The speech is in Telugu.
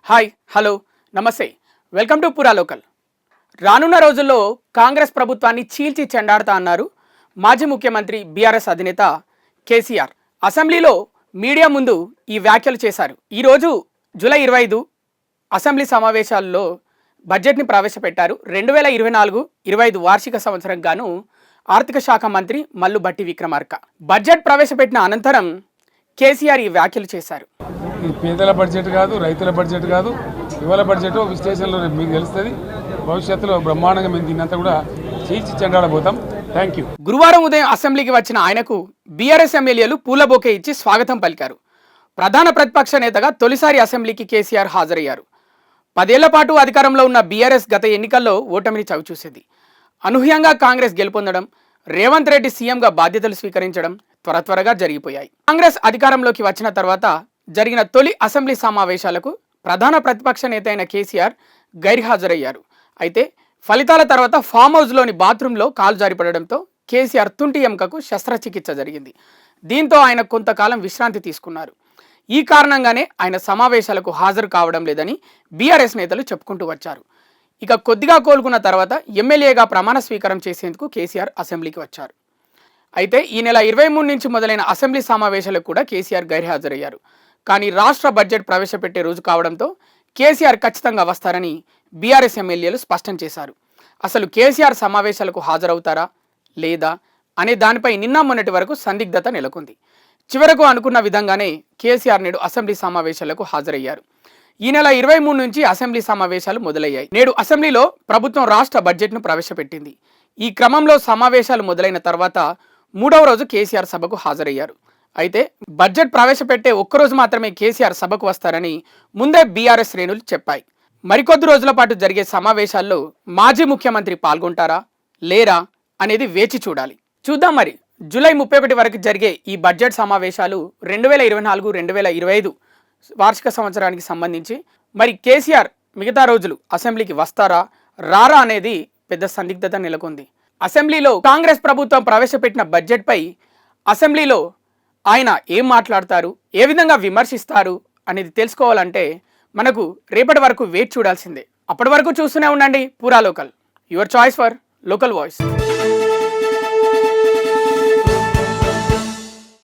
హాయ్ హలో నమస్తే వెల్కమ్ టు పురా లోకల్. రానున్న రోజుల్లో కాంగ్రెస్ ప్రభుత్వాన్ని చీల్చి చెండాడుతా అన్నారు మాజీ ముఖ్యమంత్రి బీఆర్ఎస్ అధినేత కేసీఆర్. అసెంబ్లీలో మీడియా ముందు ఈ వ్యాఖ్యలు చేశారు. ఈరోజు జూలై 25 అసెంబ్లీ సమావేశాల్లో బడ్జెట్ని ప్రవేశపెట్టారు. 2024-25 వార్షిక సంవత్సరం గాను ఆర్థిక శాఖ మంత్రి మల్లు భట్టి విక్రమార్క బడ్జెట్ ప్రవేశపెట్టిన అనంతరం కేసీఆర్ ఈ వ్యాఖ్యలు చేశారు. ఇది పేదల బడ్జెట్ కాదు, రైతుల బడ్జెట్ కాదు, యువల బడ్జెట్ విశ్లేషణలో మీకు తెలుస్తుంది. భవిష్యత్తులో బ్రహ్మాండంగా మేము దీన్నంతా కూడా చీల్చి చెండాడబోతాం. Thank you. గురువారం ఉదయం అసెంబ్లీకి వచ్చిన ఆయనకు బీఆర్ఎస్ ఎమ్మెల్యేలు పూల బొకే ఇచ్చి స్వాగతం పలికారు. ప్రధాన ప్రతిపక్ష నేతగా తొలిసారి అసెంబ్లీకి కేసీఆర్ హాజరయ్యారు. 10 ఏళ్ల పాటు అధికారంలో ఉన్న బీఆర్ఎస్ గత ఎన్నికల్లో ఓటమిని చవిచూసింది. అనూహ్యంగా కాంగ్రెస్ గెలుపొందడం, రేవంత్ రెడ్డి సీఎంగా బాధ్యతలు స్వీకరించడం త్వరగా జరిగిపోయాయి. కాంగ్రెస్ అధికారంలోకి వచ్చిన తర్వాత జరిగిన తొలి అసెంబ్లీ సమావేశాలకు ప్రధాన ప్రతిపక్ష నేత అయిన కేసీఆర్ గైర్హాజరయ్యారు. అయితే ఫలితాల తర్వాత ఫామ్ హౌస్లోని బాత్రూంలో కాలు జారిపడడంతో కేసీఆర్ తుంటి ఎముకకు శస్త్రచికిత్స జరిగింది. దీంతో ఆయన కొంతకాలం విశ్రాంతి తీసుకున్నారు. ఈ కారణంగానే ఆయన సమావేశాలకు హాజరు కావడం లేదని బీఆర్ఎస్ నేతలు చెప్పుకుంటూ వచ్చారు. ఇక కొద్దిగా కోలుకున్న తర్వాత ఎమ్మెల్యేగా ప్రమాణ స్వీకారం చేసేందుకు కేసీఆర్ అసెంబ్లీకి వచ్చారు. అయితే ఈ నెల 23 నుంచి మొదలైన అసెంబ్లీ సమావేశాలకు కూడా కేసీఆర్ గైర్హాజరయ్యారు. కానీ రాష్ట్ర బడ్జెట్ ప్రవేశపెట్టే రోజు కావడంతో కేసీఆర్ ఖచ్చితంగా వస్తారని బీఆర్ఎస్ ఎమ్మెల్యేలు స్పష్టం చేశారు. అసలు కేసీఆర్ సమావేశాలకు హాజరవుతారా లేదా అనే దానిపై నిన్న మొన్నటి వరకు సందిగ్ధత నెలకొంది. చివరకు అనుకున్న విధంగానే కేసీఆర్ నేడు అసెంబ్లీ సమావేశాలకు హాజరయ్యారు. ఈ నెల 23 నుంచి అసెంబ్లీ సమావేశాలు మొదలయ్యాయి. నేడు అసెంబ్లీలో ప్రభుత్వం రాష్ట్ర బడ్జెట్ను ప్రవేశపెట్టింది. ఈ క్రమంలో సమావేశాలు మొదలైన తర్వాత 3వ రోజు కేసీఆర్ సభకు హాజరయ్యారు. అయితే బడ్జెట్ ప్రవేశపెట్టే ఒక్కరోజు మాత్రమే కేసీఆర్ సభకు వస్తారని ముందే బీఆర్ఎస్ శ్రేణులు చెప్పాయి. మరికొద్ది రోజుల పాటు జరిగే సమావేశాల్లో మాజీ ముఖ్యమంత్రి పాల్గొంటారా లేరా అనేది వేచి చూడాలి. చూద్దాం మరి. జూలై 31 వరకు జరిగే ఈ బడ్జెట్ సమావేశాలు 2024-2025 వార్షిక సంవత్సరానికి సంబంధించి మరి కేసీఆర్ మిగతా రోజులు అసెంబ్లీకి వస్తారా రారా అనేది పెద్ద సందిగ్ధత నెలకొంది. అసెంబ్లీలో కాంగ్రెస్ ప్రభుత్వం ప్రవేశపెట్టిన బడ్జెట్పై అసెంబ్లీలో ఆయన ఏం మాట్లాడతారు, ఏ విధంగా విమర్శిస్తారు అనేది తెలుసుకోవాలంటే మనకు రేపటి వరకు వేచి చూడాల్సిందే. అప్పటి వరకు చూస్తూనే ఉండండి పురా local, your choice for local voice.